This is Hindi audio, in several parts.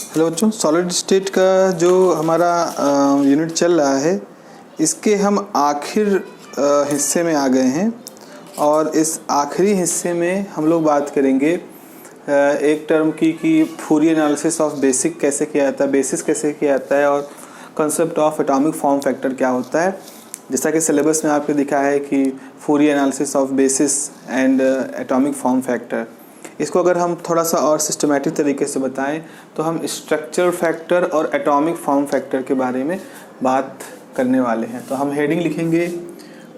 हेलो बच्चों, सॉलिड स्टेट का जो हमारा यूनिट चल रहा है इसके हम आखिर हिस्से में आ गए हैं और इस आखिरी हिस्से में हम लोग बात करेंगे एक टर्म की कि फूरियर एनालिसिस ऑफ बेसिक कैसे किया जाता है, बेसिस कैसे किया जाता है और concept of atomic form factor क्या होता है। जैसा कि सिलेबस में आपको दिखा है कि Fourier analysis of basis and atomic form factor, इसको अगर हम थोड़ा सा और सिस्टमेटिक तरीके से बताएं तो हम स्ट्रक्चर फैक्टर और एटॉमिक फॉर्म फैक्टर के बारे में बात करने वाले हैं। तो हम हेडिंग लिखेंगे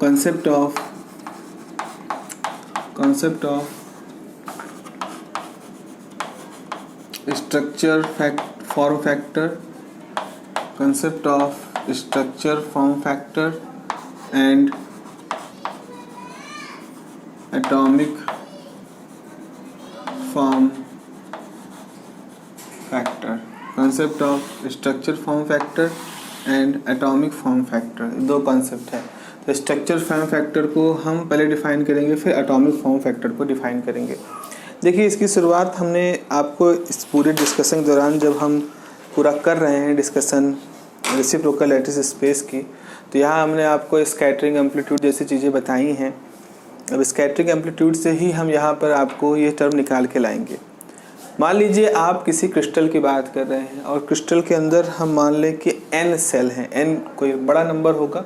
concept of structure form factor, concept of structure form factor and atomic form factor. Concept of structure form factor and atomic form factor, दो कॉन्सेप्ट है। तो स्ट्रक्चर फॉर्म फैक्टर को हम पहले डिफाइन करेंगे, फिर एटॉमिक फॉर्म फैक्टर को डिफाइन करेंगे। देखिए, इसकी शुरुआत हमने आपको इस पूरे डिस्कशन के दौरान जब हम पूरा कर रहे हैं डिस्कशन रेसिप्रोकल लैटिस स्पेस की, तो यहाँ हमने आपको स्कैटरिंग एम्पलीट्यूड जैसी चीज़ें बताई हैं। अब स्कैटरिंग एम्पलीट्यूड से ही हम यहाँ पर आपको ये टर्म निकाल के लाएंगे। मान लीजिए आप किसी क्रिस्टल की बात कर रहे हैं और क्रिस्टल के अंदर हम मान लें कि n सेल हैं, n कोई बड़ा नंबर होगा,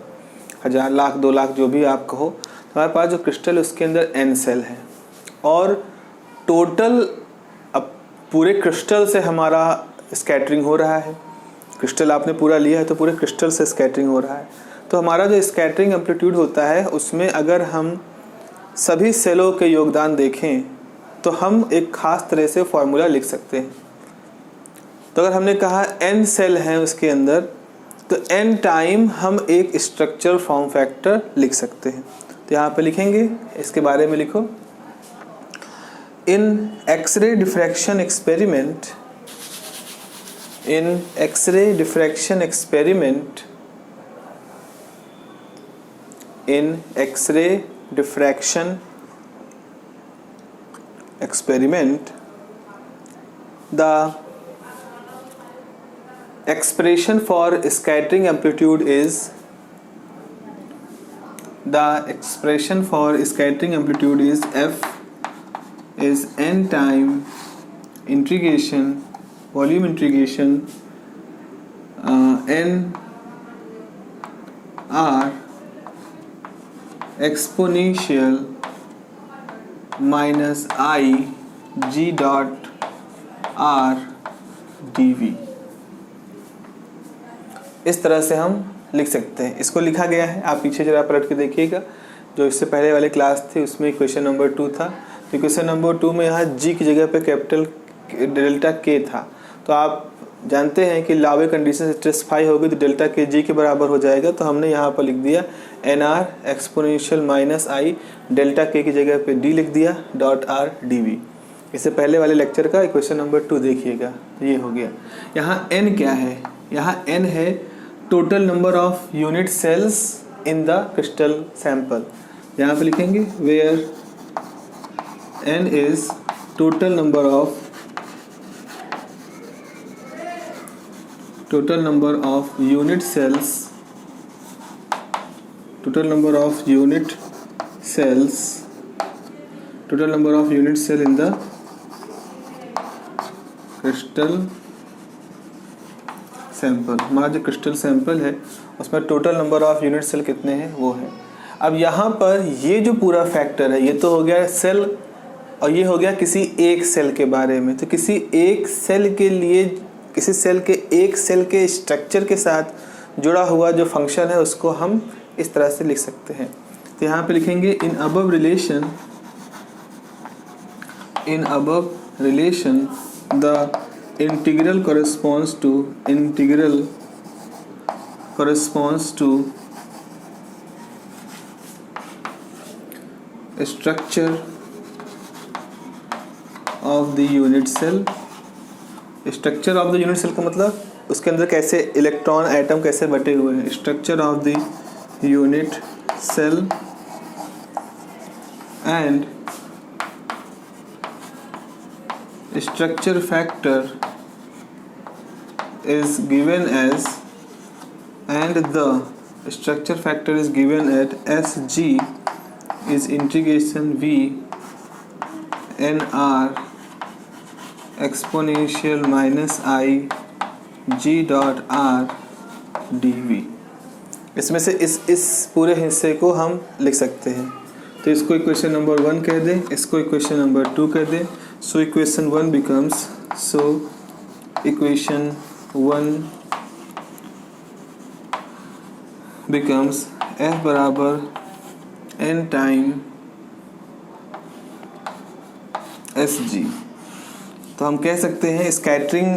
1000 लाख 2 लाख जो भी आप कहो, तो हमारे पास जो क्रिस्टल है उसके अंदर n सेल हैं और टोटल अब पूरे क्रिस्टल से हमारा स्कैटरिंग हो रहा है। क्रिस्टल आपने पूरा लिया है तो पूरे क्रिस्टल से स्कैटरिंग हो रहा है। तो हमारा जो स्कैटरिंग एम्पलीट्यूड होता है उसमें अगर हम सभी सेलों के योगदान देखें तो हम एक ख़ास तरह से फॉर्मूला लिख सकते हैं। तो अगर हमने कहा n सेल हैं उसके अंदर, तो n टाइम हम एक स्ट्रक्चर फॉर्म फैक्टर लिख सकते हैं। तो यहाँ पे लिखेंगे, इसके बारे में लिखो, in x-ray diffraction experiment, in x-ray diffraction experiment, in x-ray diffraction experiment, the expression for scattering amplitude is, the expression for scattering amplitude is f is n time integration, volume integration n r exponential minus I G dot R D V. इस तरह से हम लिख सकते हैं। इसको लिखा गया है, आप पीछे जरा पलट के देखिएगा, जो इससे पहले वाले क्लास थी उसमें क्वेश्चन नंबर 2 था। तो क्वेश्चन नंबर 2 में यहाँ जी की जगह पे कैपिटल डेल्टा के था। तो आप जानते हैं कि लावे कंडीशन सेटिस्फाई होगी तो डेल्टा के जी के बराबर हो जाएगा। तो हमने यहाँ पर लिख दिया एन आर एक्सपोनेंशियल माइनस आई, डेल्टा के की जगह पे डी लिख दिया, डॉट आर डी वी। इससे पहले वाले लेक्चर का क्वेश्चन नंबर 2 देखिएगा, ये हो गया। यहाँ एन क्या है? यहाँ एन है total number of unit cells in the crystal sample. यहाँ पे लिखेंगे where N is total number of unit cells, total number of unit cells in the crystal sample। हमारा जो क्रिस्टल सैंपल है उसमें total number of unit cell कितने हैं वो है। अब यहाँ पर ये जो पूरा फैक्टर है, ये तो हो गया सेल और ये हो गया किसी एक सेल के बारे में। तो किसी एक सेल के लिए, किसी सेल के एक सेल के स्ट्रक्चर के साथ जुड़ा हुआ जो फंक्शन है उसको हम इस तरह से लिख सकते हैं। तो यहाँ पे लिखेंगे in above relation the integral corresponds to structure of the unit cell। Structure of the unit cell का मतलब उसके अंदर कैसे इलेक्ट्रॉन एटम कैसे बटे हुए हैं। Structure of the unit cell and structure factor is given as, and the structure factor is given at Sg is integration v nr exponential minus I g dot r dv। इसमें से इस पूरे हिस्से को हम लिख सकते हैं। तो इसको इक्वेशन नंबर 1 कह दें, इसको इक्वेशन नंबर 2 कह दें। So equation 1 becomes, so equation 1 becomes f बराबर n टाइम Sg। तो हम कह सकते हैं स्कैटरिंग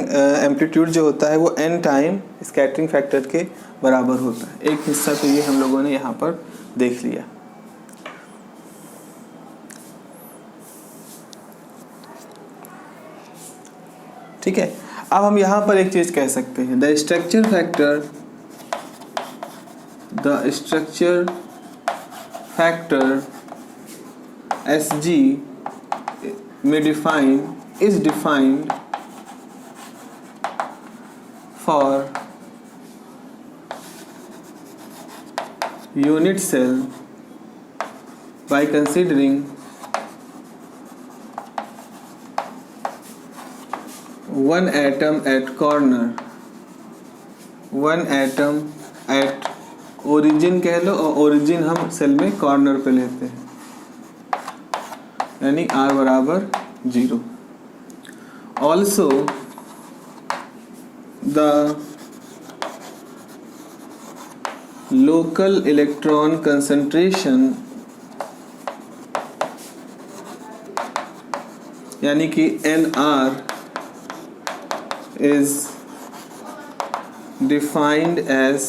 एम्पलीट्यूड जो होता है वो n टाइम स्कैटरिंग फैक्टर के बराबर होता है। एक हिस्सा तो ये हम लोगों ने यहाँ पर देख लिया। ठीक है, अब हम यहाँ पर एक चीज कह सकते हैं, द स्ट्रक्चर फैक्टर Sg में is defined for unit cell by considering one atom at corner, one atom at origin कह लो, और origin हम सेल में कॉर्नर पे लेते हैं, यानी r बराबर 0। Also the local electron concentration, यानी कि nr is defined as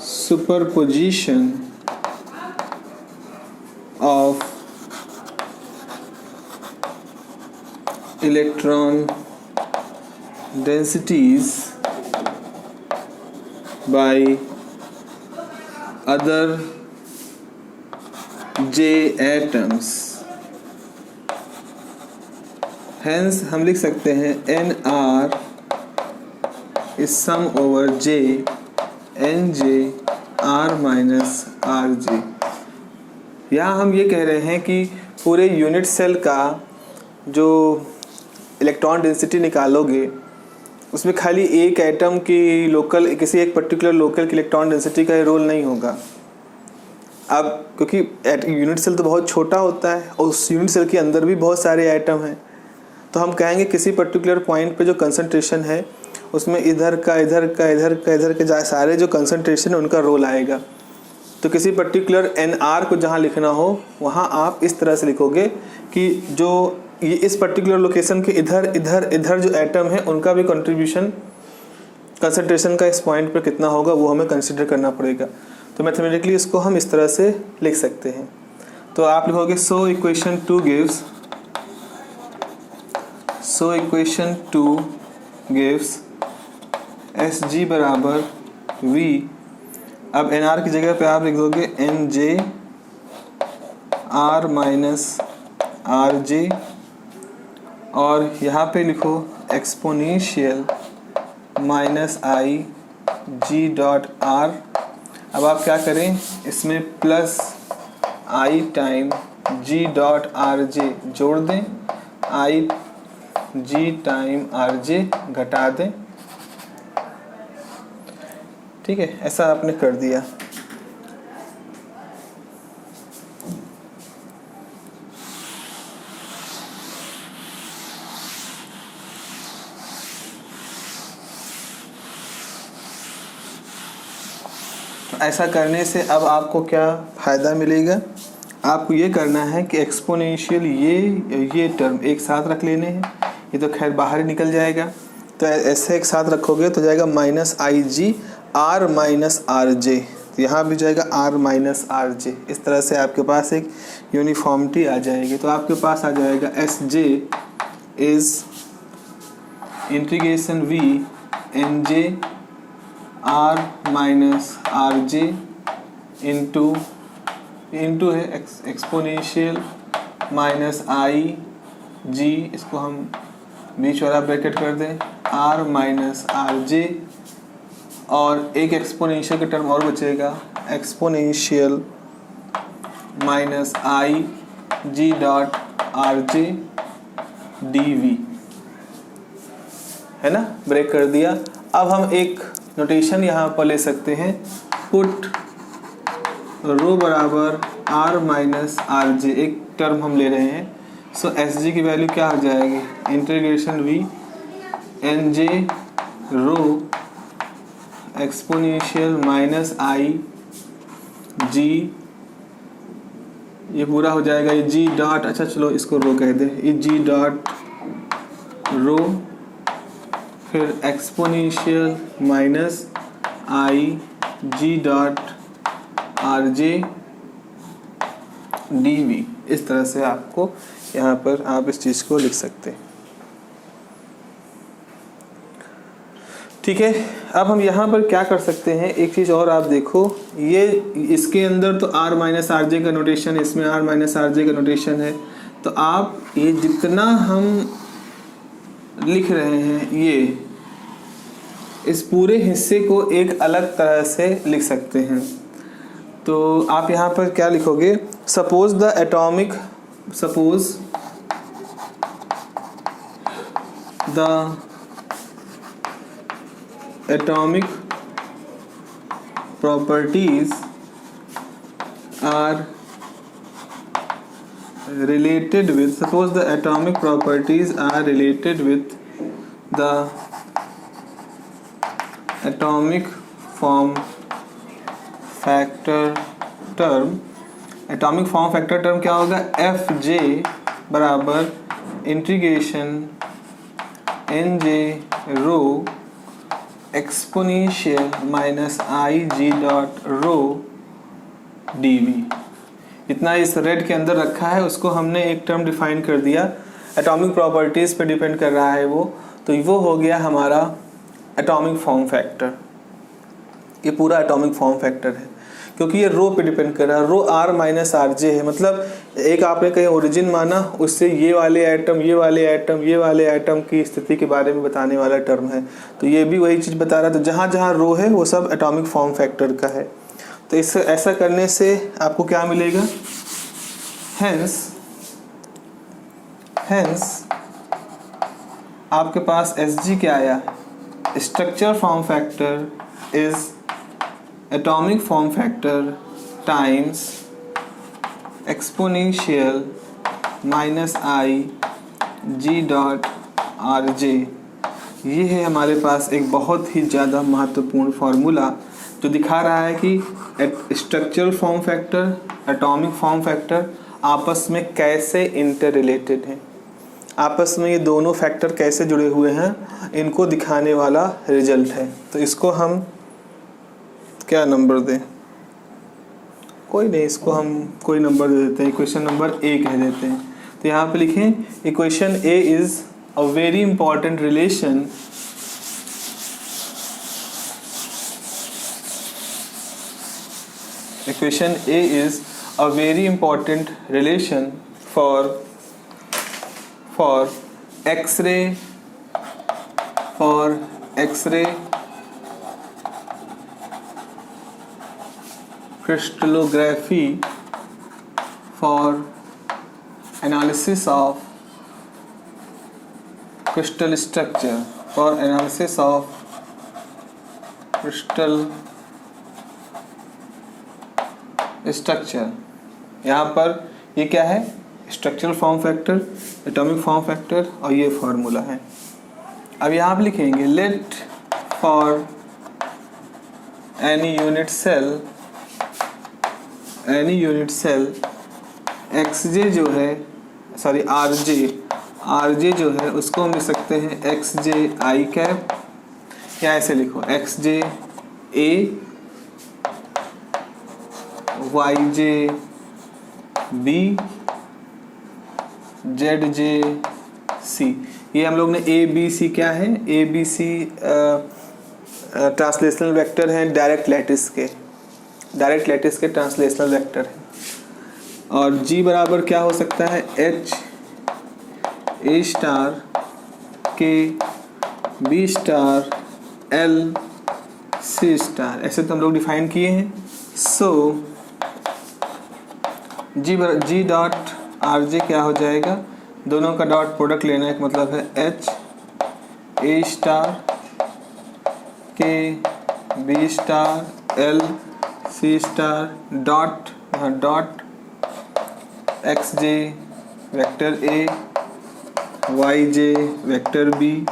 superposition of electron densities by other J atoms। Hence हम लिख सकते हैं NR is sum over J NJ R minus RJ। यहाँ हम ये कह रहे हैं कि पूरे यूनिट सेल का जो इलेक्ट्रॉन डेंसिटी निकालोगे उसमें खाली एक एटम की लोकल, किसी एक पर्टिकुलर लोकल की इलेक्ट्रॉन डेंसिटी का रोल नहीं होगा। अब क्योंकि यूनिट सेल तो बहुत छोटा होता है और उस यूनिट सेल के अंदर भी बहुत सारे एटम हैं, तो हम कहेंगे किसी पर्टिकुलर पॉइंट पे जो कंसंट्रेशन है उसमें इधर का सारे जो कंसंट्रेशन है उनका रोल आएगा। तो किसी पर्टिकुलर NR को जहाँ लिखना हो वहाँ आप इस तरह से लिखोगे कि जो ये इस पर्टिकुलर लोकेशन के इधर जो एटम है उनका भी कंट्रीब्यूशन कंसंट्रेशन का इस पॉइंट पर कितना होगा वो हमें कंसिडर करना पड़ेगा। तो मैथमेटिकली इसको हम इस तरह से लिख सकते हैं। तो आप लिखोगे सो इक्वेशन 2 गिव्स Sg बराबर V। अब NR की जगह पे आप लिख दोगे NJ R माइनस RJ, और यहाँ पे लिखो exponential minus I G dot R। अब आप क्या करें, इसमें plus I time G dot RJ जोड़ दें, I G टाइम RJ घटा दें। ठीक है, ऐसा आपने कर दिया। ऐसा करने से अब आपको क्या फ़ायदा मिलेगा, आपको ये करना है कि एक्सपोनेंशियल ये टर्म एक साथ रख लेने हैं, ये तो खैर बाहर ही निकल जाएगा। तो ऐसे एक साथ रखोगे तो जाएगा minus I G R minus R J, तो यहाँ भी जाएगा आर माइनस आर जे। इस तरह से आपके पास एक यूनिफॉर्मिटी आ जाएगी। तो आपके पास आ जाएगा S J is integration V N J R minus R J into है एक्सपोनेंशियल माइनस आई जी, इसको हम बीच वाला ब्रैकेट कर दें, आर माइनस आर जे, और एक एक्सपोनेंशियल का टर्म और बचेगा, exponential minus I G dot R J D V, है ना, ब्रेक कर दिया। अब हम एक नोटेशन यहाँ पर ले सकते हैं, पुट रो बराबर आर माइनस आर जे, एक टर्म हम ले रहे हैं। सो एस जी की वैल्यू क्या हो जाएगी, integration V N J rho exponential minus I जी, ये पूरा हो जाएगा, ये जी डॉट, अच्छा चलो इसको रो कह दे, ये जी डॉट रो, फिर exponential minus I G dot R J D V. इस तरह से आपको यहाँ पर आप इस चीज़ को लिख सकते हैं। ठीक है, अब हम यहाँ पर क्या कर सकते हैं, एक चीज़ और आप देखो, ये इसके अंदर तो r माइनस आर जे का नोटेशन है, इसमें r माइनस आर जे का नोटेशन है, तो आप ये जितना हम लिख रहे हैं, ये इस पूरे हिस्से को एक अलग तरह से लिख सकते हैं। तो आप यहाँ पर क्या लिखोगे, suppose the atomic, suppose the atomic properties are related with, suppose the atomic properties are related with the atomic form factor term। atomic form factor term क्या होगा, एफ जे बराबर integration N J rho exponential minus I G dot rho D V. इतना इस रेड के अंदर रखा है, उसको हमने एक टर्म डिफाइन कर दिया, एटॉमिक प्रॉपर्टीज़ पे डिपेंड कर रहा है वो, तो वो हो गया हमारा एटॉमिक फॉर्म फैक्टर। ये पूरा एटॉमिक फॉर्म फैक्टर है, क्योंकि ये रो पे डिपेंड कर रहा है, रो आर माइनस आर जे है, मतलब एक आपने कहीं ओरिजिन माना, उससे ये वाले एटम ये वाले एटम ये वाले एटम की स्थिति के बारे में बताने वाला टर्म है, तो ये भी वही चीज़ बता रहा है। तो जहाँ जहाँ रो है वो सब एटॉमिक फॉर्म फैक्टर का है। तो इस ऐसा करने से आपको क्या मिलेगा, हेंस आपके पास एस जी क्या आया, structure form factor is atomic form factor times exponential minus I g dot r j। ये है हमारे पास एक बहुत ही ज़्यादा महत्वपूर्ण फार्मूला जो दिखा रहा है कि structural form factor, atomic form factor आपस में कैसे इंटर रिलेटेड हैं, आपस में ये दोनों फैक्टर कैसे जुड़े हुए हैं, इनको दिखाने वाला रिजल्ट है। तो इसको हम क्या नंबर दें, कोई नहीं, इसको हम कोई नंबर दे देते हैं, इक्वेशन नंबर ए कह देते हैं। तो यहाँ पे लिखें, equation A is a very important relation equation A is a very important relation for X-ray crystallography, for analysis of crystal structure, for analysis of crystal structure। यहाँ पर ये क्या है, structural form factor, atomic form factor, और ये फार्मूला है। अब यहाँ पे लिखेंगे, let for any unit cell x j जो है, सॉरी आर जे जो है, उसको हम लिख सकते हैं एक्स जे आई कैप, या ऐसे लिखो x j a, y j b, z j c. ये हम लोग ने ए बी सी क्या है, a b c translational vector हैं डायरेक्ट लैटिस के ट्रांसलेशनल वेक्टर है। और जी बराबर क्या हो सकता है, h a star k b star l c star, ऐसे तो हम लोग डिफाइन किए हैं। सो जी डॉट आर जे क्या हो जाएगा, दोनों का डॉट प्रोडक्ट लेना का मतलब है h a star k b star l c star dot x j vector a, y j vector b,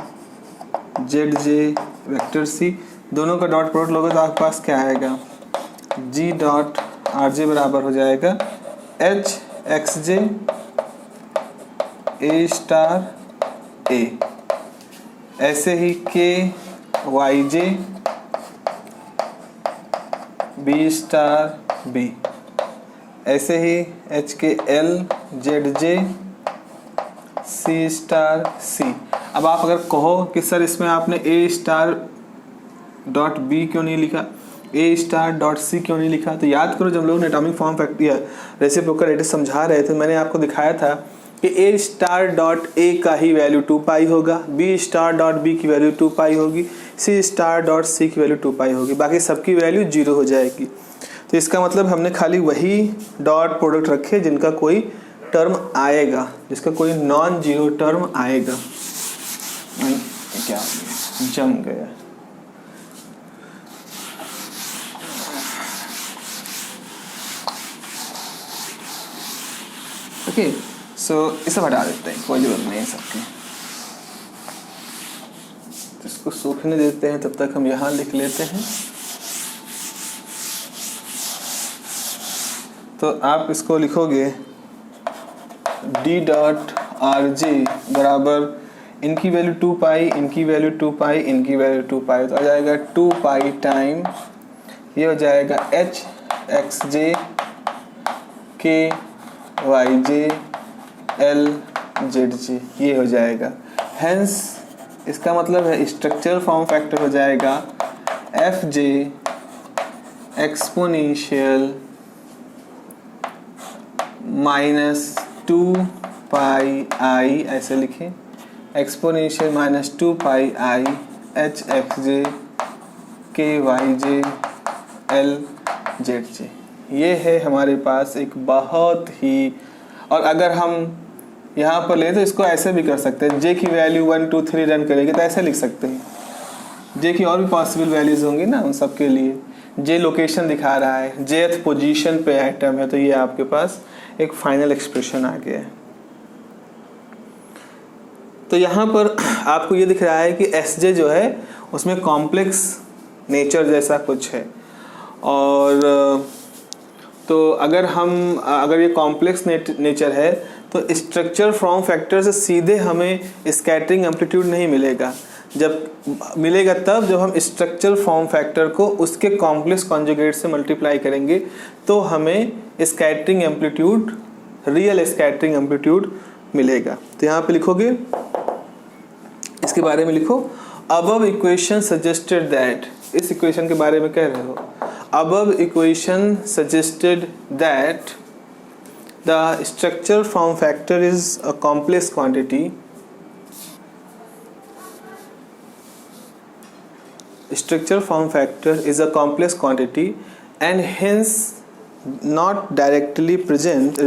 z j vector c, दोनों का डॉट प्रोडक्ट लोगे तो आपके पास क्या आएगा, जी डॉट आर जे बराबर हो जाएगा h x j a star a, ऐसे ही k y j b star b, ऐसे ही h k l z j c star c. अब आप अगर कहो कि सर इसमें आपने ए स्टार डॉट बी क्यों नहीं लिखा, ए स्टार डॉट सी क्यों नहीं लिखा, तो याद करो जब लोग एटॉमिक फॉर्म फैक्टर या रेसिप्रोकल समझा रहे थे, मैंने आपको दिखाया था कि ए स्टार डॉट ए का ही वैल्यू 2 पाई होगा, बी स्टार डॉट बी की वैल्यू 2 पाई होगी, सी स्टार डॉट सी की वैल्यू 2 पाई होगी, बाकी सबकी वैल्यू 0 हो जाएगी। तो इसका मतलब हमने खाली वही डॉट प्रोडक्ट रखे जिनका कोई टर्म आएगा, जिसका कोई नॉन जीरो टर्म आएगा। क्या जम गया। ओके, सो इसे हटा देते हैं, कोई जरूरत नहीं है सबकी, तो इसको सूखने देते हैं, तब तक हम यहाँ लिख लेते हैं। तो आप इसको लिखोगे डी डॉट आर जे बराबर इनकी वैल्यू 2 पाई, इनकी वैल्यू 2 पाई, इनकी वैल्यू 2 पाई, तो आ जाएगा 2 पाई टाइम ये हो जाएगा h x j k y j l z j, ये हो जाएगा। हेंस इसका मतलब है स्ट्रक्चरल फॉर्म फैक्टर हो जाएगा F J exponential -2 pi i, ऐसे लिखें, exponential -2 pi i h x j k y j l z j. ये है हमारे पास एक बहुत ही, और अगर हम यहाँ पर ले तो इसको ऐसे भी कर सकते हैं, जे की वैल्यू 1 2 3 रन करेगी तो ऐसे लिख सकते हैं। जे की और भी पॉसिबल वैल्यूज होंगी ना उन सब के लिए। जे लोकेशन दिखा रहा है, जेथ पोजीशन पे आइटम है, तो ये आपके पास एक फाइनल एक्सप्रेशन आ गया है। तो यहाँ पर आपको ये दिख रहा है कि एस जे जो है उसमें कॉम्प्लेक्स नेचर जैसा कुछ है, और तो अगर ये कॉम्प्लेक्स नेचर है तो स्ट्रक्चर फॉर्म फैक्टर से सीधे हमें स्कैटरिंग एम्पलीट्यूड नहीं मिलेगा, जब मिलेगा तब जब हम स्ट्रक्चर फॉर्म फैक्टर को उसके कॉम्प्लेक्स कॉन्जुगेट से मल्टीप्लाई करेंगे, तो हमें scattering amplitude, real scattering amplitude मिलेगा। तो यहाँ पे लिखोगे, इसके बारे में लिखो, अबव इक्वेशन सजेस्टेड दैट, इस इक्वेशन के बारे में कह रहे हो, above equation suggested that the structure form factor is a complex quantity. Structure form factor is a complex quantity and hence not directly represent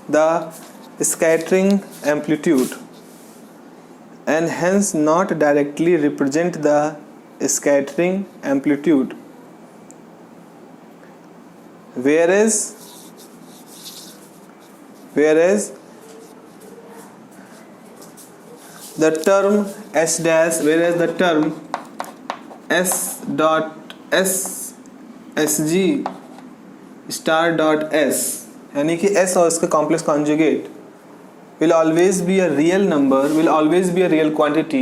the scattering amplitude, and hence not directly represent the scattering amplitude, whereas the term s dash, whereas the term s dot s sg star dot s, यानी कि s और इसका complex conjugate will always be a real number, will always be a real quantity.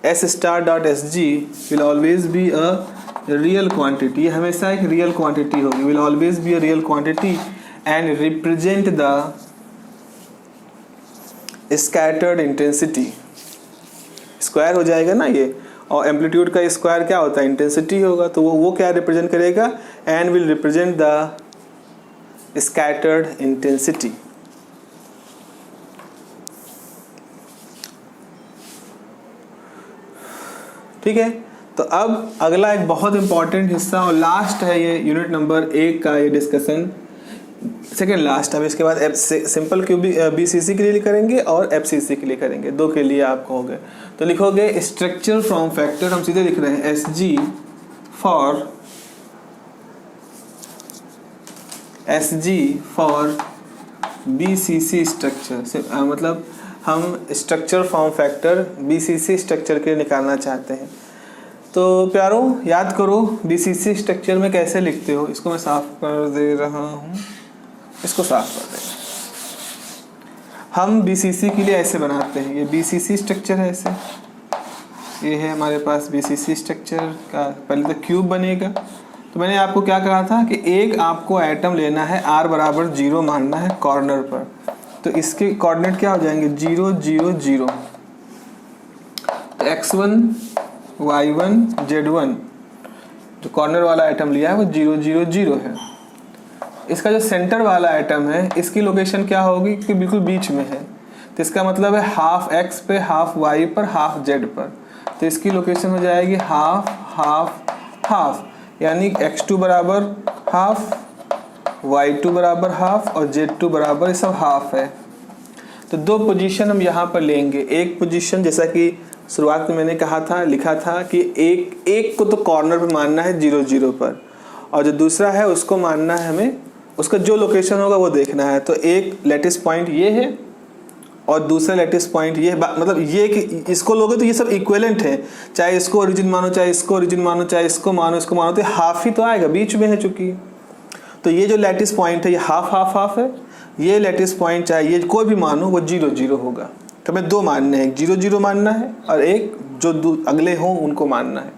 S star dot sg will always be a real quantity, हमेशा एक real quantity होगी, will always be a real quantity and represent the scattered intensity. Square हो जाएगा ना ये, और एम्पलीट्यूड का स्क्वायर क्या होता है, इंटेंसिटी होगा, तो वो क्या रिप्रेजेंट करेगा, and will represent the scattered intensity. ठीक है। तो अब अगला एक बहुत इंपॉर्टेंट हिस्सा और लास्ट है ये यूनिट नंबर 1 का ये डिस्कशन, सेकेंड लास्ट। अब इसके बाद सिंपल क्यूबिक बीसीसी के लिए करेंगे और एफसीसी के लिए करेंगे, दो के लिए आपको हो गए। तो लिखोगे स्ट्रक्चर फॉर्म फैक्टर, हम सीधे लिख रहे हैं एसजी फॉर बीसीसी स्ट्रक्चर, मतलब हम structure form factor BCC structure के लिए निकालना चाहते हैं। तो प्यारो याद करो बीसीसी स्ट्रक्चर में कैसे लिखते हो, इसको मैं साफ कर दे रहा हूँ, इसको साफ कर दें। हम बीसीसी के लिए ऐसे बनाते हैं, ये बीसीसी स्ट्रक्चर है ऐसे, ये है हमारे पास बीसीसी स्ट्रक्चर का पहले तो क्यूब बनेगा। तो मैंने आपको क्या कहा था कि एक आपको एटम लेना है, r बराबर 0 मानना है कॉर्नर पर। तो इसके कोऑर्डिनेट क्या हो जाएंगे 0 0 0। तो x1 y1 z1 जो कॉर्नर वाला आइटम लिया है वो 0 0 0 है। इसका जो सेंटर वाला आइटम है इसकी लोकेशन क्या होगी कि बिल्कुल बीच में है, तो इसका मतलब है हाफ x पे, हाफ y पर, हाफ z पर। तो इसकी लोकेशन हो जाएगी हाफ हाफ हाफ, यानी x2 बराबर हाफ, y2 बराबर हाफ और z2 बराबर, ये सब हाफ है। तो दो पोजीशन हम यहाँ पर लेंगे। एक पोजीशन जैसा कि शुरुआत में मैंने कहा था, लिखा था कि एक को तो कॉर्नर पे मानना है 0 0 पर, और जो दूसरा है उसको मानना है हमें, उसका जो लोकेशन होगा वो देखना है। तो एक लेटिस पॉइंट ये है और दूसरा लेटिस पॉइंट ये है, मतलब ये कि इसको लोगे तो ये सब इक्विवेलेंट है, चाहे इसको ओरिजिन मानो, चाहे इसको ओरिजिन मानो, चाहे इसको मानो, इसको मानो, तो हाफ ही तो आएगा, बीच में है चूंकि। तो ये जो लेटिस पॉइंट है ये हाफ हाफ हाफ है, ये लेटिस पॉइंट चाहे ये कोई भी मानो वो 0 0 होगा। तो हमें दो मानने हैं, एक 0 0 मानना है और एक जो अगले हों उनको मानना है।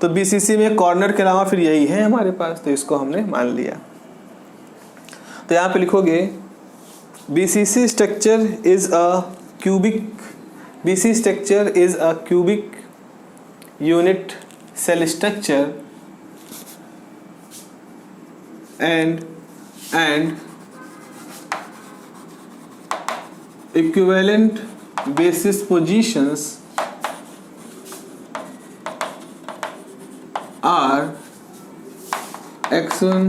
तो बीसीसी में कॉर्नर के अलावा फिर यही है हमारे पास, तो इसको हमने मान लिया। तो यहाँ पे लिखोगे BCC structure is a cubic unit cell structure and equivalent basis positions are x1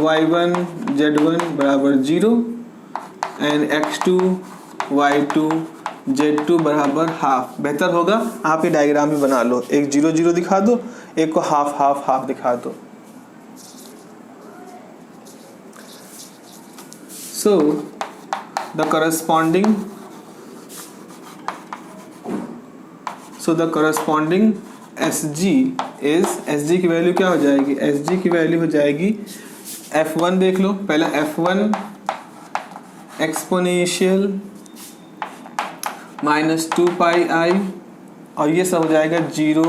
y1 z1 बराबर 0 and x2 y2 z2 बराबर हाफ। बेहतर होगा आप ये डायग्राम भी बना लो, एक 0 0 दिखा दो, एक को हाफ हाफ हाफ दिखा दो। So the corresponding SG की वैल्यू क्या हो जाएगी, SG की वैल्यू हो जाएगी F1, देख लो पहला F1 एक्सपोनेंशियल -2 पाई आई, और ये सब हो जाएगा 0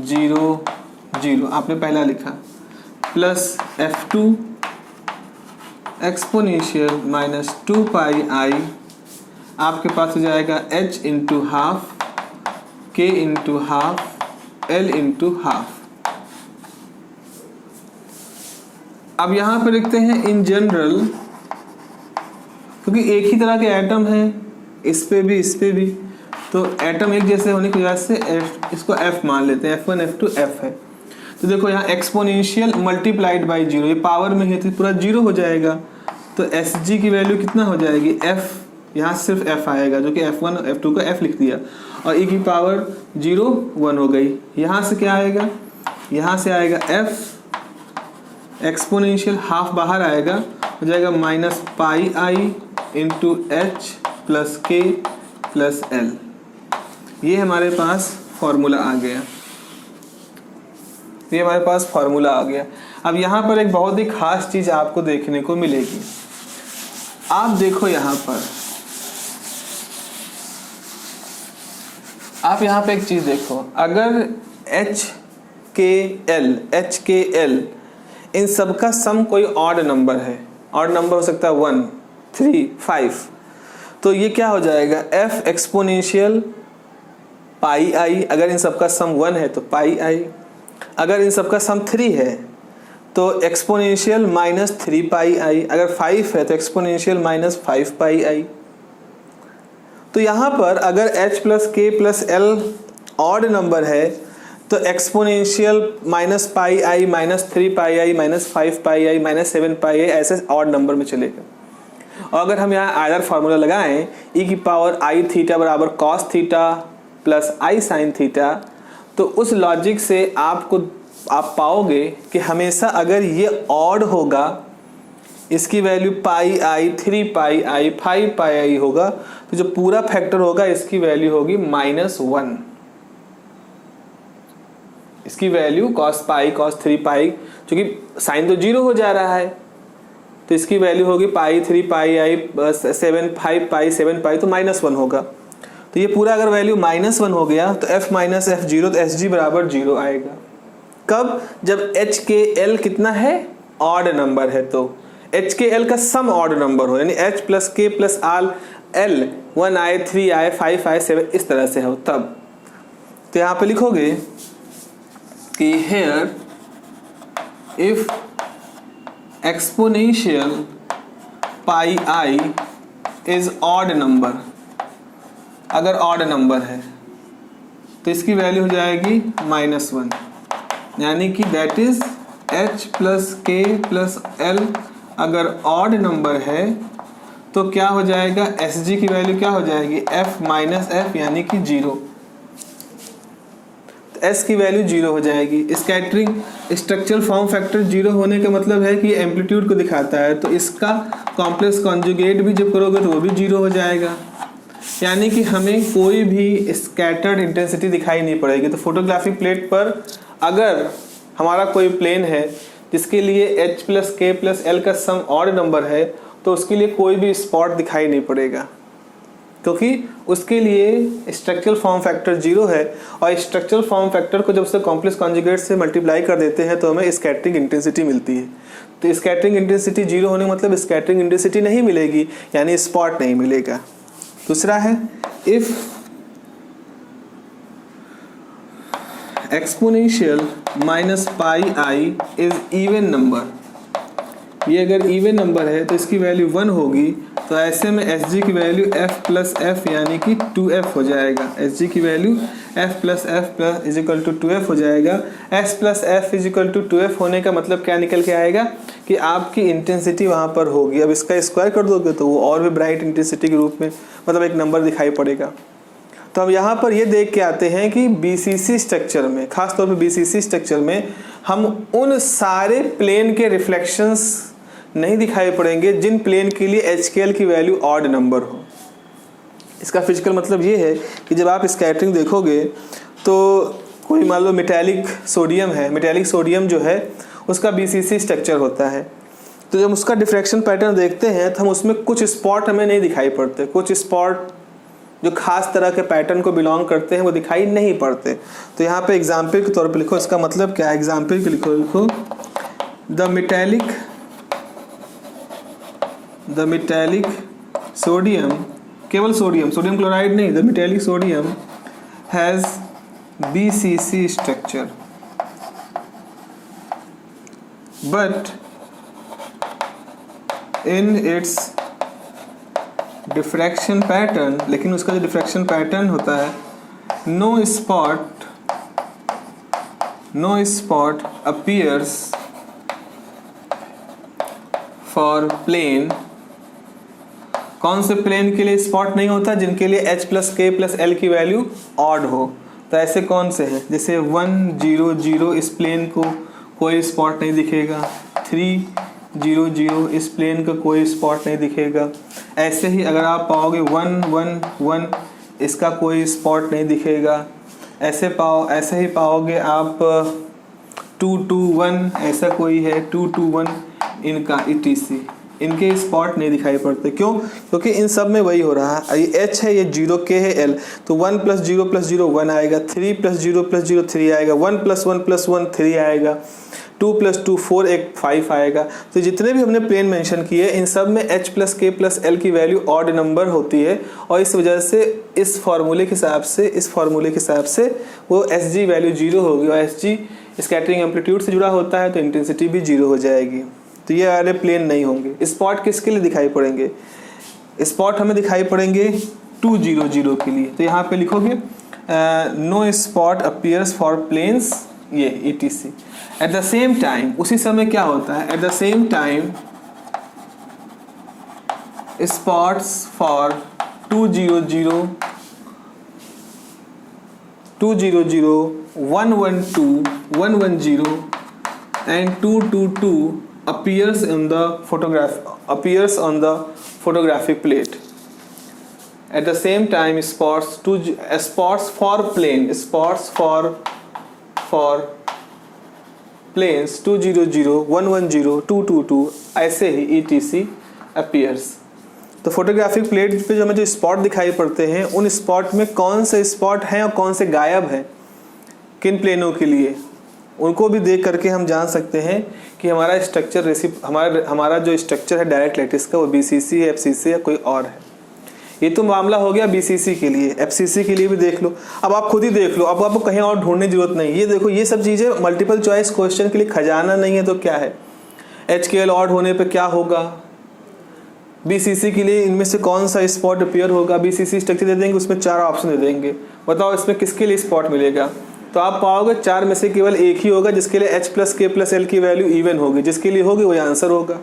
0 0, आपने पहला लिखा, प्लस F2 एक्सपोनेंशियल -2 पाई आई, आपके पास हो जाएगा h into half, k into half, l into half. अब यहाँ पर लिखते हैं इन जनरल, क्योंकि एक ही तरह के एटम हैं, इस पे भी, तो एटम एक जैसे होने की वजह से इसको f मान लेते हैं, F1 F2 F है। तो देखो यहाँ एक्सपोनेंशियल मल्टीप्लाइड बाई 0, ये पावर में है तो पूरा 0 हो जाएगा। तो SG की वैल्यू कितना हो जाएगी, f, यहाँ सिर्फ f आएगा जो कि F1 F2 का f लिख दिया, और e की पावर 0 1 हो गई। यहाँ से क्या आएगा, यहाँ से आएगा f एक्सपोनेंशियल हाफ बाहर आएगा, हो जाएगा -pi into h plus k plus l। ये हमारे पास फॉर्मूला आ गया, ये हमारे पास फॉर्मूला आ गया। अब यहाँ पर एक बहुत ही खास चीज आपको देखने को मिलेगी। आप देखो यहाँ पर, आप यहाँ पे एक चीज देखो, अगर HKL इन सब का सम कोई ऑड नंबर है, ऑड नंबर हो सकता है 1 3 5, तो ये क्या हो जाएगा f एक्सपोनेंशियल पाई आई, अगर इन सब का सम 1 है तो पाई आई, अगर इन सब का सम 3 है तो एक्सपोनेंशियल -3 पाई आई, अगर 5 है तो एक्सपोनेंशियल -5 पाई आई। तो यहाँ पर अगर h plus k plus l odd number है तो exponential minus pi I minus 3 pi I minus 5 pi I minus 7 pi i ऐसे ऑड नंबर में चलेगा। और अगर हम यहाँ आयदर फार्मूला लगाएं ई की पावर आई थीटा बराबर कॉस थीटा प्लस आई साइन थीटा, तो उस लॉजिक से आप पाओगे कि हमेशा अगर ये ऑड होगा, इसकी वैल्यू पाई आई 3 पाई आई 5 पाई आई होगा, तो जो पूरा फैक्टर होगा इसकी वैल्यू होगी -1। इसकी वैल्यू कॉस पाई कॉस 3 पाई, क्योंकि साइन तो 0 हो जा रहा है, तो इसकी वैल्यू होगी पाई 3 पाई आई 7 5 पाई 7 पाई, तो -1 होगा। तो ये पूरा अगर वैल्यू -1 हो गया तो f माइनस एफ 0, तो एस जी बराबर 0 आएगा। कब? जब h के l कितना है? ऑड नंबर है। तो h के l का सम ऑड नंबर हो, यानी h प्लस k प्लस आल l 1 आए 3 आए 5 आए 7 इस तरह से हो तब। तो यहाँ पे लिखोगे कि here if exponential pi i is odd number, अगर ऑड नंबर है तो इसकी वैल्यू हो जाएगी -1, यानी कि that is h plus k plus l अगर ऑड नंबर है तो क्या हो जाएगा? एस जी की वैल्यू क्या हो जाएगी? f माइनस एफ यानी कि 0। s की वैल्यू 0 हो जाएगी। स्कैटरिंग स्ट्रक्चरल फॉर्म फैक्टर 0 होने का मतलब है कि एम्पलीट्यूड को दिखाता है, तो इसका कॉम्प्लेक्स कॉन्जुगेट भी जब करोगे तो वो भी 0 हो जाएगा, यानी कि हमें कोई भी स्कैटर्ड इंटेंसिटी दिखाई नहीं पड़ेगी। तो फोटोग्राफिक प्लेट पर अगर हमारा कोई प्लेन है जिसके लिए h plus k plus L का सम ऑड नंबर है, तो उसके लिए कोई भी स्पॉट दिखाई नहीं पड़ेगा, क्योंकि उसके लिए स्ट्रक्चरल फॉर्म फैक्टर 0 है। और स्ट्रक्चरल फॉर्म फैक्टर को जब उससे कॉम्प्लेक्स कॉन्जुगेट से मल्टीप्लाई कर देते हैं तो हमें स्कैटरिंग इंटेंसिटी मिलती है। तो स्कैटरिंग इंटेंसिटी 0 होने का मतलब स्कैटरिंग इंटेंसिटी नहीं मिलेगी, यानी स्पॉट नहीं मिलेगा। दूसरा है if exponential minus pi I is even number, ये अगर इवन नंबर है तो इसकी वैल्यू 1 होगी, तो ऐसे में एस जी की वैल्यू f प्लस एफ यानी कि 2f हो जाएगा। एस जी की value f plus f plus is equal to 2f हो जाएगा। s plus f is equal to 2f होने का मतलब क्या निकल के आएगा कि आपकी इंटेंसिटी वहाँ पर होगी। अब इसका स्क्वायर कर दोगे तो वो और भी ब्राइट इंटेंसिटी के रूप में मतलब एक नंबर दिखाई पड़ेगा। तो हम यहाँ पर ये देख के आते हैं कि BCC स्ट्रक्चर में, खासतौर पर BCC स्ट्रक्चर में हम उन सारे प्लेन के रिफ्लेक्शंस नहीं दिखाई पड़ेंगे जिन प्लेन के लिए एच के एल की वैल्यू ऑड नंबर हो। इसका फिजिकल मतलब ये है कि जब आप स्कैटरिंग देखोगे तो कोई मान लो मेटालिक सोडियम है, मेटालिक सोडियम जो है उसका BCC स्ट्रक्चर होता है, तो जब उसका डिफ्रैक्शन पैटर्न देखते हैं तो हम उसमें कुछ स्पॉट हमें नहीं दिखाई पड़ते, कुछ स्पॉट जो खास तरह के पैटर्न को बिलोंग करते हैं वो दिखाई नहीं पड़ते। तो यहाँ पे एग्जाम्पल के तौर पे लिखो, इसका मतलब क्या है? एग्जाम्पल के लिखो द मेटालिक सोडियम, केवल सोडियम क्लोराइड नहीं, the metallic sodium has BCC structure but in its diffraction pattern, लेकिन उसका जो डिफ्रैक्शन पैटर्न होता है, no spot appears for plane. कौन से प्लेन के लिए स्पॉट नहीं होता? जिनके लिए h plus k plus L की वैल्यू ऑड हो। तो ऐसे कौन से हैं? जैसे 1 0 0 इस प्लेन को कोई स्पॉट नहीं दिखेगा, 3 0 0 इस प्लेन का कोई स्पॉट नहीं दिखेगा। ऐसे ही अगर आप पाओगे 1 1 1 इसका कोई स्पॉट नहीं दिखेगा। ऐसे ही पाओगे आप 2 2 1 ऐसा कोई है, 2 2 1 इनका etc इनके स्पॉट नहीं दिखाई पड़ते। क्यों? क्योंकि इन सब में वही हो रहा है, ये h है, ये 0 k है l, तो 1 प्लस 0 प्लस 0 1 आएगा, 3 प्लस 0 प्लस 0 3 आएगा, 1 प्लस 1 प्लस 1 3 आएगा, 2 प्लस 2 4 एक 5 आएगा। तो जितने भी हमने प्लेन मेंशन किए इन सब में h plus k plus L की वैल्यू ऑड नंबर होती है, और इस वजह से इस फार्मूले के हिसाब से वो एस जी वैल्यू 0 होगी, और एस जी स्कैटरिंग एम्पलीट्यूड से जुड़ा होता है तो इंटेंसिटी भी 0 हो जाएगी। तो ये वाले प्लेन नहीं होंगे। स्पॉट किसके लिए दिखाई पड़ेंगे? स्पॉट हमें दिखाई पड़ेंगे 2 0 0 के लिए। तो यहाँ पे लिखोगे no spot appears for planes, ये ETC। At the same time, उसी समय क्या होता है, at the same time spots for 200, 112, 110 and 222 appears on the photographic plate. At the same time, spots for planes 200, 110, 222 ऐसे ही ETC appears। तो फोटोग्राफिक प्लेट पे जो हमें जो स्पॉट दिखाई पड़ते हैं, उन स्पॉट में कौन से स्पॉट हैं और कौन से गायब हैं किन प्लेनों के लिए, उनको भी देख करके हम जान सकते हैं कि हमारा स्ट्रक्चर हमारा जो स्ट्रक्चर है डायरेक्ट लैटिस का, वो BCC है, FCC या कोई और है। ये तो मामला हो गया BCC के लिए। FCC के लिए भी देख लो। अब आप खुद ही देख लो, अब आपको कहीं और ढूंढने की जरूरत नहीं। ये देखो, ये सब चीज़ें मल्टीपल चॉइस क्वेश्चन के लिए खजाना नहीं है तो क्या है। HKL ऑड होने पे क्या होगा, BCC के लिए इनमें से कौन सा स्पॉट अपीयर होगा। BCC स्ट्रक्चर दे देंगे, उसमें 4 ऑप्शन दे देंगे, बताओ इसमें किसके लिए स्पॉट मिलेगा। तो आप पाओगे 4 में से केवल एक ही होगा जिसके लिए H+K+L की वैल्यू इवन होगी, जिसके लिए होगी वही आंसर होगा।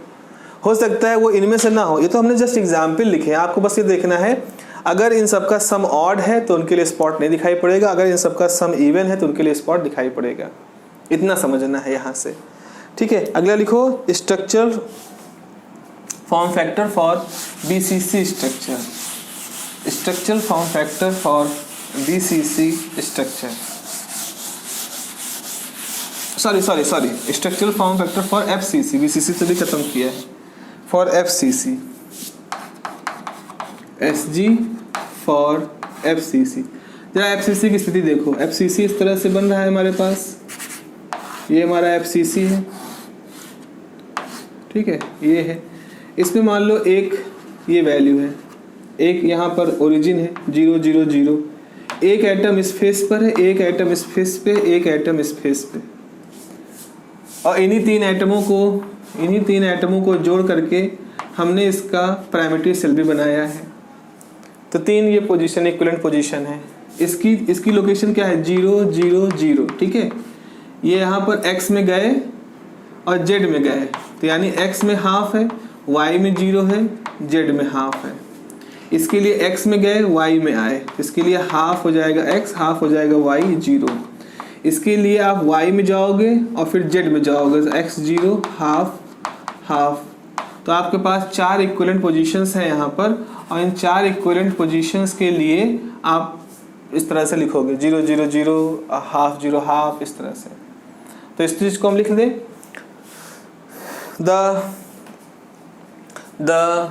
हो सकता है वो इनमें से ना हो। ये तो हमने जस्ट एग्जाम्पल लिखे हैं, आपको बस ये देखना है अगर इन सबका सम ऑड है तो उनके लिए स्पॉट नहीं दिखाई पड़ेगा, अगर इन सबका सम इवन है तो उनके लिए स्पॉट दिखाई पड़ेगा। इतना समझना है यहाँ से, ठीक है। अगला लिखो, structure form factor for BCC structure. Structure form factor for BCC structure, sorry structural form factor for FCC। BCC से भी खत्म किया है। For FCC, SG for FCC। जरा FCC की स्थिति देखो। FCC इस तरह से बन रहा है हमारे पास, ये हमारा FCC है, ठीक है, ये है। इसमें मान लो एक ये वैल्यू है, एक यहाँ पर ओरिजिन है 0 0 0, एक एटम इस फेस पर है, एक एटम इस फेस पे, एक एटम इस फेस पे, और इन्हीं तीन एटमों को जोड़ करके हमने इसका प्राइमेट्री सेल भी बनाया है। तो 3 ये पोजीशन इक्विवेलेंट पोजीशन है। इसकी लोकेशन क्या है, 0 0 0, ठीक है। ये यहाँ पर x में गए और z में गए, तो यानी x में हाफ है, y में 0 है, z में हाफ है। इसके लिए x में गए, y में आए, इसके लिए हाफ हो जाएगा x, हाफ हो जाएगा y, 0। इसके लिए आप y में जाओगे और फिर z में जाओगे, तो x 0, हाफ हाफ। तो आपके पास 4 इक्विवेलेंट पोजीशंस हैं यहाँ पर, और इन 4 इक्विवेलेंट पोजीशंस के लिए आप इस तरह से लिखोगे 0 0 0, हाफ 0 हाफ, इस तरह से। तो इस चीज़ को हम लिख दें, the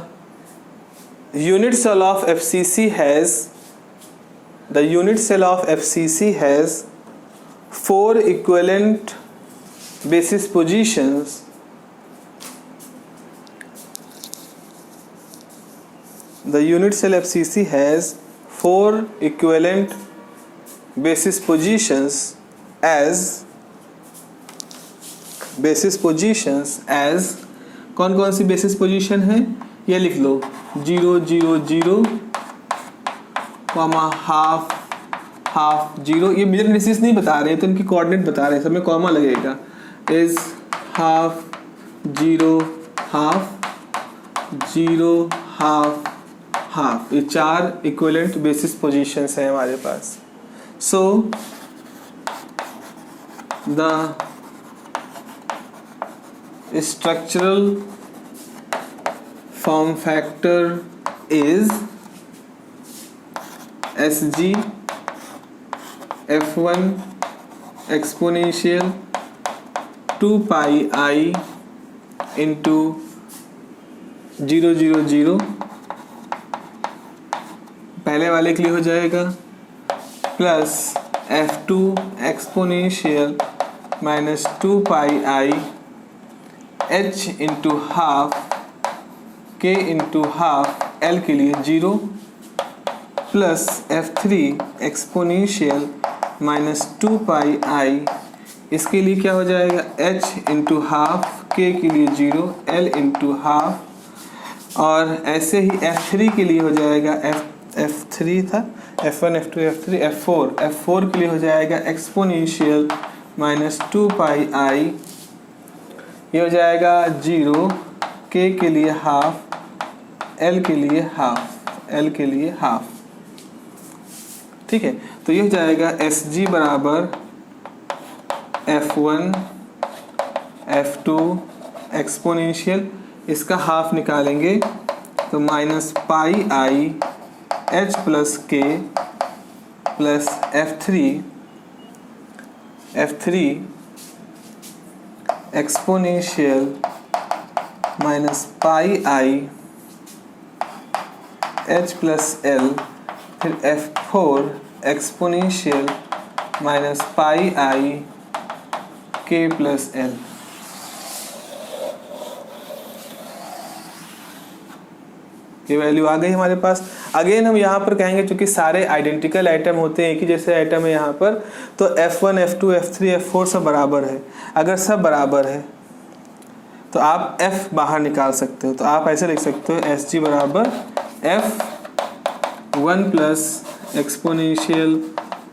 unit cell of FCC has 4 equivalent basis positions. The unit cell FCC has 4 equivalent basis positions as कौन कौन सी बेसिस पोजीशन है, ये लिख लो 0 0 0, हाफ हाफ 0। ये मेजर इंडिसेस नहीं बता रहे, तो इनकी कोऑर्डिनेट बता रहे हैं, सब में कॉमा लगेगा। Is half 0 half 0 half half. ये 4 इक्विवेलेंट बेसिस पोजीशंस हैं हमारे पास। So the structural form factor is SG F1 exponential 2 pi I into 0 0 0, पहले वाले के लिए हो जाएगा, plus F2 exponential minus 2 pi I h into half k into half l के लिए 0, plus F3 exponential minus 2 pi i, इसके लिए क्या हो जाएगा h इंटू हाफ, k के लिए 0, l इंटू हाफ, और ऐसे ही F3 के लिए हो जाएगा F3 था, F1 F2 F3 F4 के लिए हो जाएगा एक्सपोनेंशियल माइनस 2 पाई आई, ये हो जाएगा 0, k के लिए हाफ, l के लिए हाफ, ठीक है। तो ये हो जाएगा Sg बराबर F1 F2 एक्सपोनेंशियल, इसका हाफ निकालेंगे तो minus pi i h plus k plus F3 exponential minus pi i h plus l, फिर F4 exponential minus pi i k plus l। ये वैल्यू आ गई हमारे पास। अगेन हम यहाँ पर कहेंगे क्योंकि सारे आइडेंटिकल आइटम होते हैं, एक ही जैसे आइटम है यहाँ पर, तो F1 F2 F3 F4 सब बराबर है। अगर सब बराबर है तो आप F बाहर निकाल सकते हो, तो आप ऐसे लिख सकते हो Sg बराबर F1 plus exponential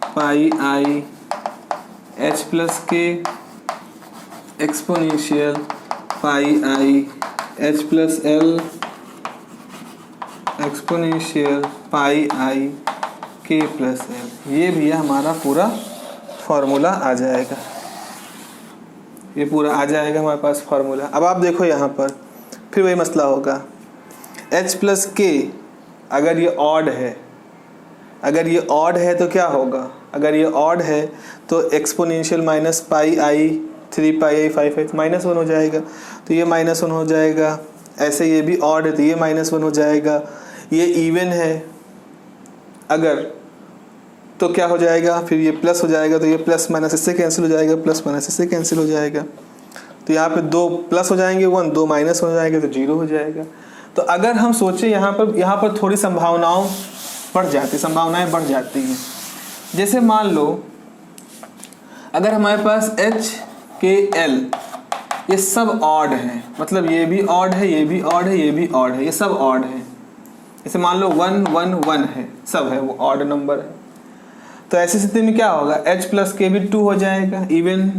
pi i h plus के exponential pi i h plus l exponential pi i k plus l। ये भी हमारा पूरा फॉर्मूला आ जाएगा, ये पूरा आ जाएगा हमारे पास फॉर्मूला। अब आप देखो यहाँ पर फिर वही मसला होगा, h प्लस k अगर ये ऑड है, तो क्या होगा, अगर ये ऑड है तो एक्सपोनेंशियल माइनस पाई आई 3 पाई आई 5 है, माइनस 1 हो जाएगा, तो ये माइनस 1 हो जाएगा। ऐसे ये भी ऑड है तो ये माइनस 1 हो जाएगा। ये इवन है अगर, तो क्या हो जाएगा, फिर ये प्लस हो जाएगा, तो ये प्लस माइनस इससे कैंसिल हो जाएगा, प्लस माइनस इससे कैंसिल हो जाएगा, तो यहाँ पे 2 प्लस हो जाएंगे 1, 2 माइनस हो जाएंगे तो 0 हो जाएगा। तो अगर हम सोचे यहाँ पर थोड़ी संभावनाएं बढ़ जाती हैं। जैसे मान लो अगर हमारे पास h के l ये सब ऑड है, मतलब ये भी ऑड है, ये भी ऑड है, ये भी ऑड है, ये सब ऑड है। जैसे मान लो 1 1 1 है, सब है, वो ऑड नंबर है। तो ऐसी स्थिति में क्या होगा, h प्लस के भी 2 हो जाएगा, इवन,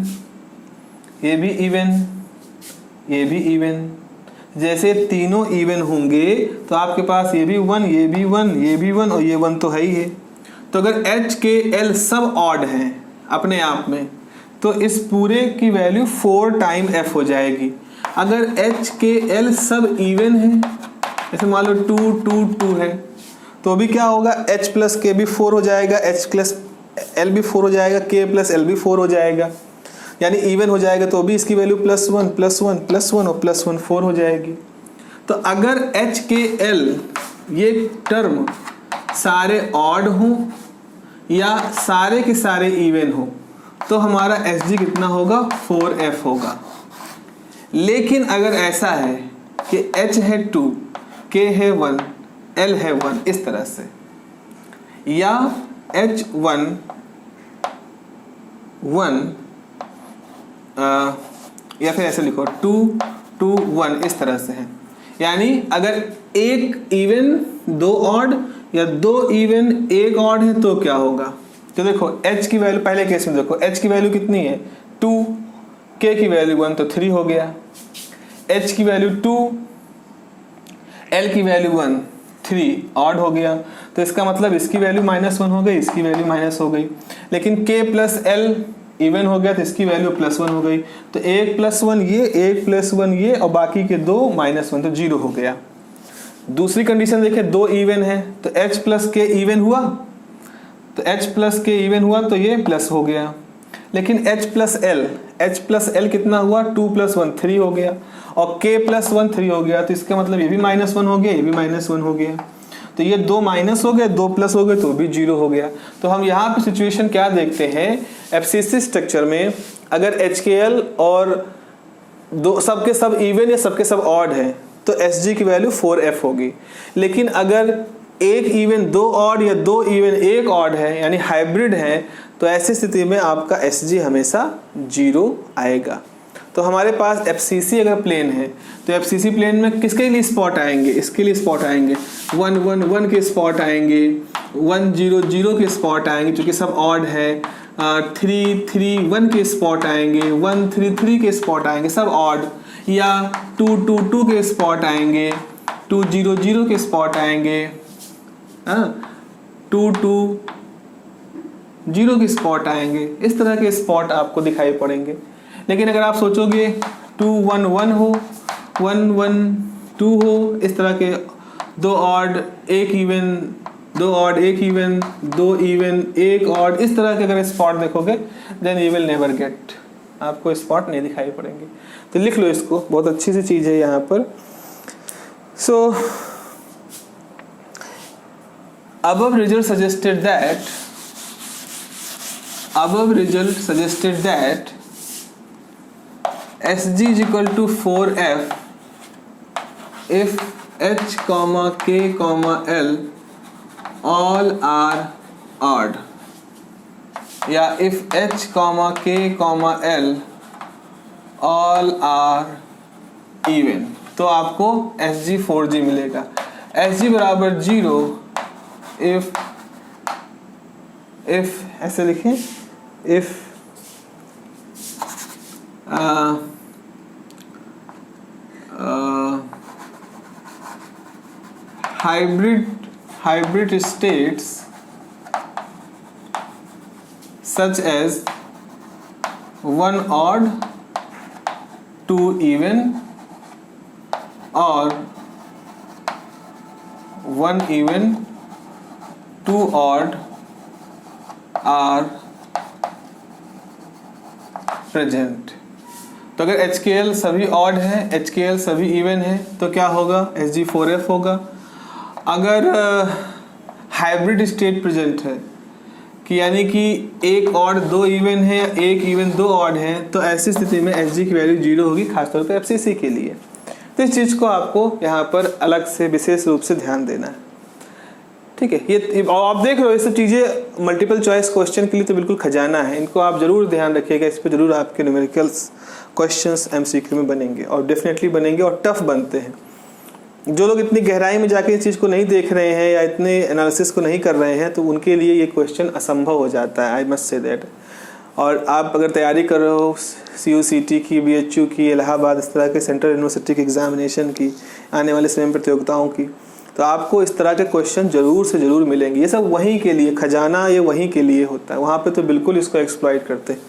ये भी इवन, ये भी इवन। जैसे तीनों इवन होंगे तो आपके पास ये भी 1, ये भी 1, ये भी 1 और ये 1 तो है ही है। तो अगर h के l सब ऑड हैं अपने आप में, तो इस पूरे की वैल्यू 4 टाइम f हो जाएगी। अगर h के l सब इवन है, जैसे मान लो 2 2 2 है, तो अभी क्या होगा, h प्लस के भी 4 हो जाएगा, h प्लस l भी 4 हो जाएगा, k प्लस l भी 4 हो जाएगा, यानी इवन हो जाएगा। तो अभी इसकी वैल्यू +1 +1 +1 और +1 4 हो जाएगी। तो अगर h के l ये टर्म सारे ऑड हों या सारे के सारे इवन हो, तो हमारा Sg कितना होगा, 4f होगा। लेकिन अगर ऐसा है कि h है 2, k है 1, l है 1, इस तरह से, या h1 1 या फिर ऐसे लिखो 2 2 1, इस तरह से है। यानी अगर एक इवन 2 ऑड या 2 इवन 1 ऑड है तो क्या होगा। तो देखो h की वैल्यू, पहले केस में देखो h की वैल्यू कितनी है 2, k की वैल्यू 1 तो 3 हो गया, h की वैल्यू 2, l की वैल्यू 1, 3 ऑड हो गया। तो इसका मतलब इसकी वैल्यू -1 हो गई, इसकी वैल्यू माइनस हो गई। लेकिन k प्लस l इवन हो गया तो इसकी वैल्यू +1 हो गई। तो 1 + 1 ये, 1 + 1 ये और बाकी के 2 -1, तो 0 हो गया। दूसरी कंडीशन देखें, 2 इवन है तो h प्लस के इवन हुआ, तो h प्लस के इवन हुआ तो ये प्लस हो गया। लेकिन h प्लस l कितना हुआ, 2 + 1 3 हो गया और k + 1 3 हो गया। तो इसका मतलब ये भी -1 हो गया, ये भी -1 हो गया। तो ये 2 माइनस हो गए, 2 प्लस हो गए तो भी 0 हो गया। तो हम यहाँ पे सिचुएशन क्या देखते हैं, एफसीसी स्ट्रक्चर में अगर HKL और दो सबके सब इवन या सबके सब ऑड है तो Sg की वैल्यू 4f होगी। लेकिन अगर एक इवन 2 ऑड या 2 इवन 1 ऑड है, यानी हाइब्रिड है, तो ऐसी स्थिति में आपका Sg हमेशा 0 आएगा। तो हमारे पास FCC अगर प्लेन है तो FCC प्लेन में किसके लिए स्पॉट आएंगे, इसके लिए स्पॉट आएंगे 1 1 1 के स्पॉट आएंगे, 1 0 0 के स्पॉट आएंगे क्योंकि सब ऑड है, 3 3 1 के स्पॉट आएंगे, 1 3 3 के स्पॉट आएंगे सब ऑड, या 2 2 2 के स्पॉट आएंगे, 2 0 0 के स्पॉट आएंगे, 2 2 0 के स्पॉट आएंगे। इस तरह के स्पॉट आपको दिखाई पड़ेंगे। लेकिन अगर आप सोचोगे 2 1 1 हो, 1 1 2 हो, इस तरह के 2 odd 1 even, 2 odd 1 even, 2 even 1 odd, इस तरह के अगर स्पॉट देखोगे then you will never get, आपको स्पॉट नहीं दिखाई पड़ेंगे। तो लिख लो इसको, बहुत अच्छी सी चीज़ है यहाँ पर। सो above result suggested that SG is equal to 4F if H, K, L all are odd, या if H, K, L all are even, तो आपको SG 4G मिलेगा। SG बराबर 0 if ऐसे लिखें, if hybrid states such as 1 odd 2 even or 1 even 2 odd are present। तो अगर HKL सभी ऑड है, HKL सभी इवन है, तो क्या होगा, SG4F होगा। अगर हाइब्रिड स्टेट प्रेजेंट है कि यानी कि एक ऑड 2 इवन है या एक इवन 2 ऑड है, तो ऐसी स्थिति में SG की वैल्यू 0 होगी, खासतौर पर FCC के लिए। तो इस चीज़ को आपको यहाँ पर अलग से विशेष रूप से ध्यान देना है, ठीक है। ये आप देख रहे हो, ये सब चीज़ें मल्टीपल चॉइस क्वेश्चन के लिए तो बिल्कुल खजाना है, इनको आप जरूर ध्यान रखिएगा, इस पर जरूर आपके न्यूमेरिकल्स क्वेश्चंस MCQ में बनेंगे और डेफिनेटली बनेंगे और टफ बनते हैं। जो लोग इतनी गहराई में जाके इस चीज़ को नहीं देख रहे हैं या इतने एनालिसिस को नहीं कर रहे हैं, तो उनके लिए ये क्वेश्चन असंभव हो जाता है, आई मस्ट से दैट। और आप अगर तैयारी कर रहे हो CUCT की, BHU की, इलाहाबाद, इस तरह के सेंट्रल यूनिवर्सिटी की एग्जामिनेशन की, आने वाले समय प्रतियोगिताओं की, तो आपको इस तरह के क्वेश्चन ज़रूर से ज़रूर मिलेंगे। ये सब वहीं के लिए, खजाना ये वहीं के लिए होता है, वहाँ पे तो बिल्कुल इसको एक्सप्लॉइट करते हैं,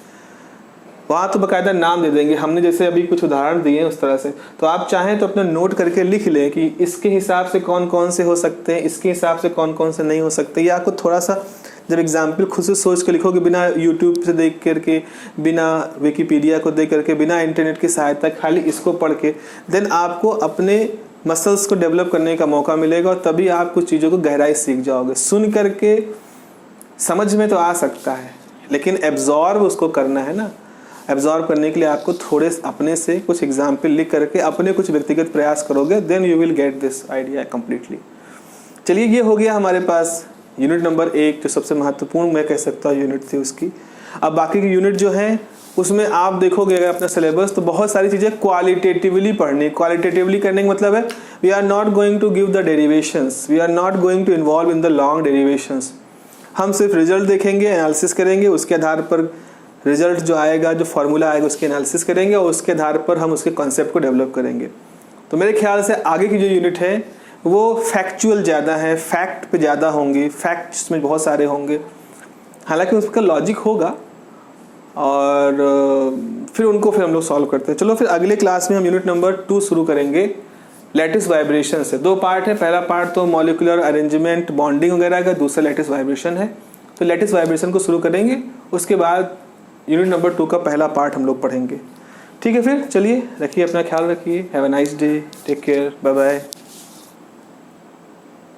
वहाँ तो बाकायदा नाम दे देंगे। हमने जैसे अभी कुछ उदाहरण दिए हैं उस तरह से, तो आप चाहें तो अपना नोट करके लिख लें कि इसके हिसाब से कौन कौन से हो सकते हैं, इसके हिसाब से कौन कौन से नहीं हो सकते। या आपको थोड़ा सा जब एग्जाम्पल खुद से सोच के लिखोगे, बिना यूट्यूब से देख करके, बिना विकीपीडिया को देख करके, बिना इंटरनेट की सहायता, खाली इसको पढ़ के, देन आपको अपने मसल्स को डेवलप करने का मौका मिलेगा और तभी आप कुछ चीज़ों को गहराई सीख जाओगे। सुन करके समझ में तो आ सकता है, लेकिन एब्जॉर्ब उसको करना है ना। एब्जॉर्ब करने के लिए आपको थोड़े अपने से कुछ एग्जाम्पल लिख करके अपने कुछ व्यक्तिगत प्रयास करोगे, then you will get this idea completely. चलिए, ये हो गया हमारे पास यूनिट नंबर 1, जो सबसे महत्वपूर्ण मैं कह सकता हूँ यूनिट थी उसकी। अब बाकी की यूनिट जो है उसमें आप देखोगे अगर अपना सिलेबस, तो बहुत सारी चीज़ें क्वालिटेटिवली पढ़नी। क्वालिटेटिवली करने का मतलब है we are not going to give the derivations, we are not going to involve in the long derivations. हम सिर्फ रिजल्ट देखेंगे, एनालिसिस करेंगे, उसके आधार पर रिजल्ट जो आएगा, जो फार्मूला आएगा, उसके एनालिसिस करेंगे और उसके आधार पर हम उसके कॉन्सेप्ट को डेवलप करेंगे। तो मेरे ख्याल से आगे की जो यूनिट है वो फैक्चुअल ज़्यादा है, फैक्ट पे ज़्यादा होंगी, फैक्ट्स में बहुत सारे होंगे, हालांकि उसका लॉजिक होगा और फिर हम लोग सॉल्व करते हैं। चलो फिर अगले क्लास में हम यूनिट नंबर 2 शुरू करेंगे लैटिस वाइब्रेशन से। 2 पार्ट है, पहला पार्ट तो मॉलिक्यूलर अरेंजमेंट, बॉन्डिंग वगैरह का, दूसरा लैटिस वाइब्रेशन है। तो लैटिस वाइब्रेशन को शुरू करेंगे, उसके बाद यूनिट नंबर 2 का पहला पार्ट हम लोग पढ़ेंगे। ठीक है, फिर चलिए, रखिए अपना ख्याल रखिए। Have a nice day, take care, bye bye.